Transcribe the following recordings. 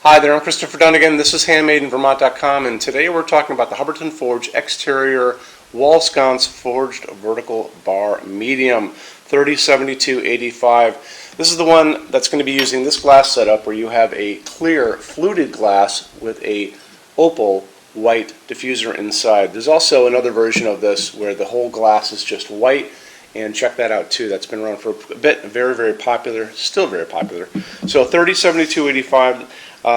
Hi there, I'm Christopher Dunnigan. This is HandmadeInVermont.com, and today we're talking about the Hubbardton Forge exterior wall sconce forged vertical bar medium 3072-85. This is the one that's going to be using this glass setup where you have a clear fluted glass with a opal white diffuser inside. There's also another version of this where the whole glass is just white, and check that out too. That's been around for a bit, very, very popular, still very popular. So 3072-85.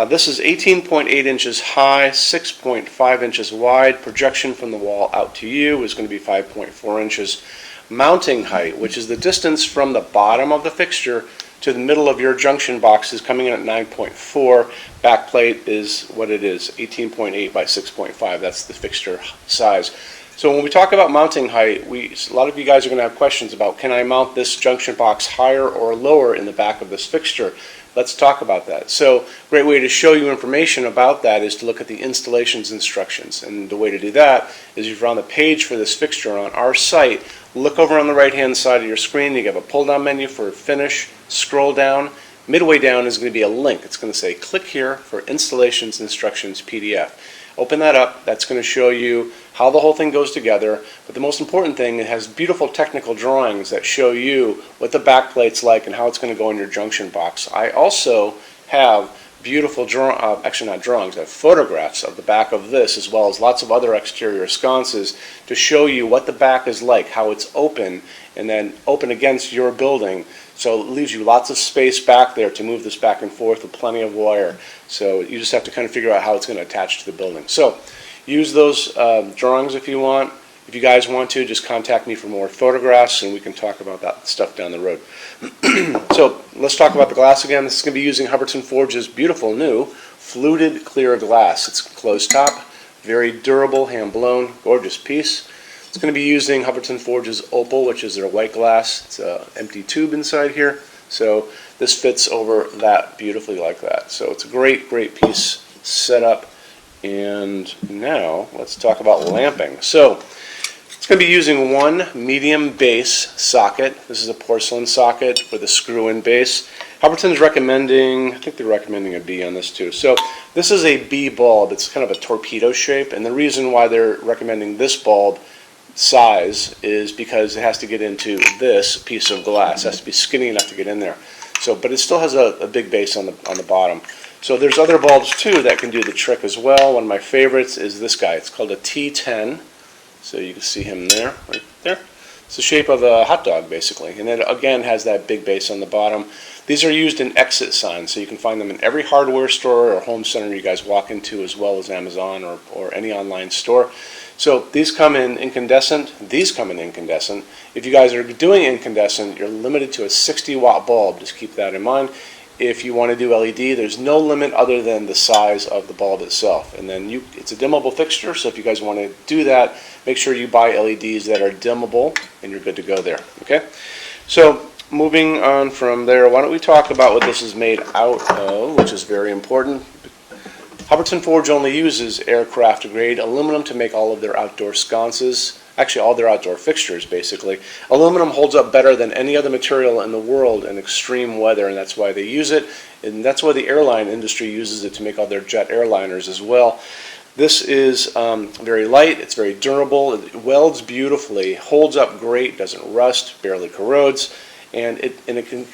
This is 18.8 inches high, 6.5 inches wide. Projection from the wall out to you is going to be 5.4 inches. Mounting height, which is the distance from the bottom of the fixture to the middle of your junction box, is coming in at 9.4. Back plate is what it is, 18.8 by 6.5. That's the fixture size. So when we talk about mounting height, a lot of you guys are going to have questions about, can I mount this junction box higher or lower in the back of this fixture? Let's talk about that. So a great way to show you information about that is to look at the installations instructions. And the way to do that is if you're on the page for this fixture on our site, look over on the right hand side of your screen. You have a pull down menu for finish, scroll down. Midway down is going to be a link. It's going to say click here for installations instructions PDF. Open that up. That's going to show you how the whole thing goes together. But the most important thing, it has beautiful technical drawings that show you what the back plate's like and how it's going to go in your junction box. I also have beautiful actually not drawings, I have photographs of the back of this, as well as lots of other exterior sconces to show you what the back is like, how it's open, and then open against your building. So it leaves you lots of space back there to move this back and forth with plenty of wire. So you just have to kind of figure out how it's going to attach to the building. So use those drawings if you want. If you guys want to, just contact me for more photographs and we can talk about that stuff down the road. So let's talk about the glass again. This is going to be using Hubbardton Forge's beautiful new fluted clear glass. It's closed top, very durable, hand blown, gorgeous piece. It's going to be using Hubbardton Forge's opal, which is their white glass. It's an empty tube inside here. So this fits over that beautifully like that. So it's a great, great piece set up. And now let's talk about lamping. So it's going to be using one medium base socket. This is a porcelain socket with a screw-in base. Hubbardton's recommending, I think they're recommending a B on this too. So this is a B bulb. It's kind of a torpedo shape, and the reason why they're recommending this bulb size is because it has to get into this piece of glass. It has to be skinny enough to get in there. So, but it still has a big base on the bottom. So there's other bulbs too that can do the trick as well. One of my favorites is this guy. It's called a T10. So you can see him there, right there. It's the shape of a hot dog basically, and it again has that big base on the bottom. These are used in exit signs, so you can find them in every hardware store or home center you guys walk into, as well as Amazon or any online store. So these come in incandescent, these come in incandescent. If you guys are doing incandescent, you're limited to a 60-watt bulb, just keep that in mind. If you want to do LED, there's no limit other than the size of the bulb itself. And then it's a dimmable fixture, so if you guys want to do that, make sure you buy LEDs that are dimmable, and you're good to go there, okay? So moving on from there, why don't we talk about what this is made out of, which is very important. Hubbardton Forge only uses aircraft grade aluminum to make all of their outdoor sconces, actually all their outdoor fixtures basically. Aluminum holds up better than any other material in the world in extreme weather, and that's why they use it, and that's why the airline industry uses it to make all their jet airliners as well. This is very light, it's very durable, it welds beautifully, holds up great, doesn't rust, barely corrodes. And it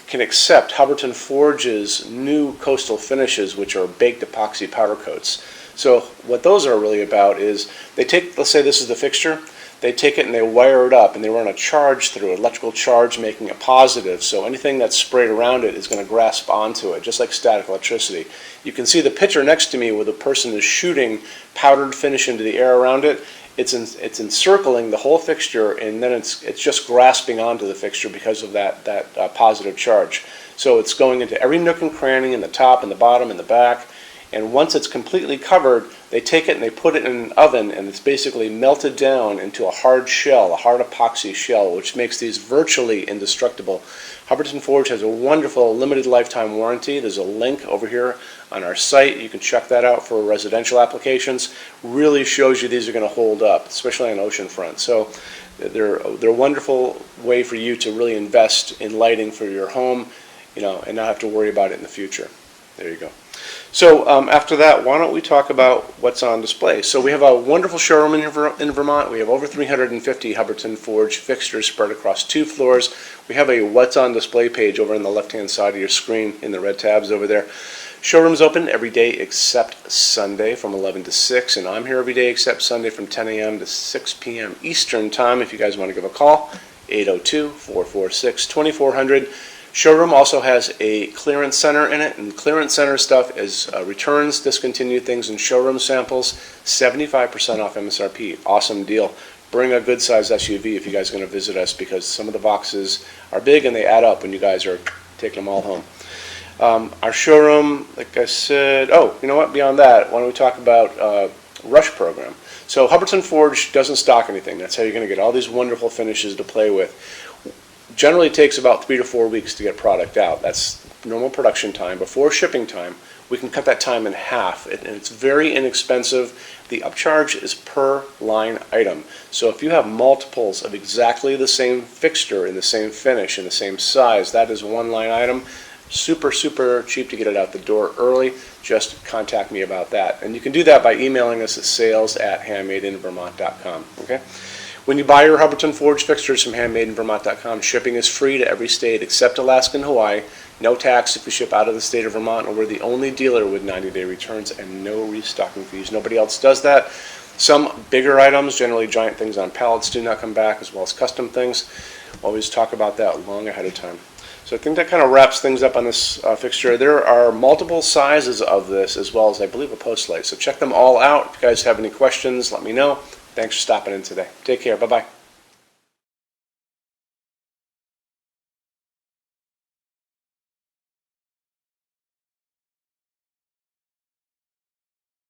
can accept Hubbardton Forge's new coastal finishes, which are baked epoxy powder coats. So what those are really about is they take, let's say this is the fixture, they take it and they wire it up and they run a charge through it, electrical charge, making it positive. So anything that's sprayed around it is going to grasp onto it, just like static electricity. You can see the picture next to me where the person is shooting powdered finish into the air around it. It's encircling the whole fixture, and then it's just grasping onto the fixture because of that positive charge. So it's going into every nook and cranny in the top and the bottom and the back. And once it's completely covered, they take it and they put it in an oven, and it's basically melted down into a hard shell, a hard epoxy shell, which makes these virtually indestructible. Hubbardton Forge has a wonderful limited lifetime warranty. There's a link over here on our site. You can check that out for residential applications. Really shows you these are going to hold up, especially on oceanfront. So they're a wonderful way for you to really invest in lighting for your home, and not have to worry about it in the future. There you go. So after that, why don't we talk about what's on display? So we have a wonderful showroom in Vermont. We have over 350 Hubbardton Forge fixtures spread across 2 floors. We have a what's on display page over on the left-hand side of your screen in the red tabs over there. Showroom's open every day except Sunday from 11 to 6, and I'm here every day except Sunday from 10 a.m. to 6 p.m. Eastern Time. If you guys want to give a call, 802-446-2400. Showroom also has a clearance center in it, and clearance center stuff is returns, discontinued things, and showroom samples, 75% off MSRP. Awesome deal. Bring a good sized SUV if you guys are going to visit us, because some of the boxes are big and they add up when you guys are taking them all home. Our showroom, like I said, oh, you know what, beyond that, why don't we talk about Rush program. So Hubbardton Forge doesn't stock anything. That's how you're going to get all these wonderful finishes to play with. Generally takes about 3 to 4 weeks to get product out. That's normal production time. Before shipping time, we can cut that time in half, and it's very inexpensive. The upcharge is per line item. So if you have multiples of exactly the same fixture in the same finish in the same size, that is one line item. Super, super cheap to get it out the door early. Just contact me about that. And you can do that by emailing us at sales@HandmadeInVermont.com. Okay? When you buy your Hubbardton Forge fixtures from HandmadeInVermont.com, shipping is free to every state except Alaska and Hawaii. No tax if you ship out of the state of Vermont, and we're the only dealer with 90-day returns and no restocking fees. Nobody else does that. Some bigger items, generally giant things on pallets, do not come back, as well as custom things. Always talk about that long ahead of time. So I think that kind of wraps things up on this fixture. There are multiple sizes of this, as well as, I believe, a post light. So check them all out. If you guys have any questions, let me know. Thanks for stopping in today. Take care. Bye-bye.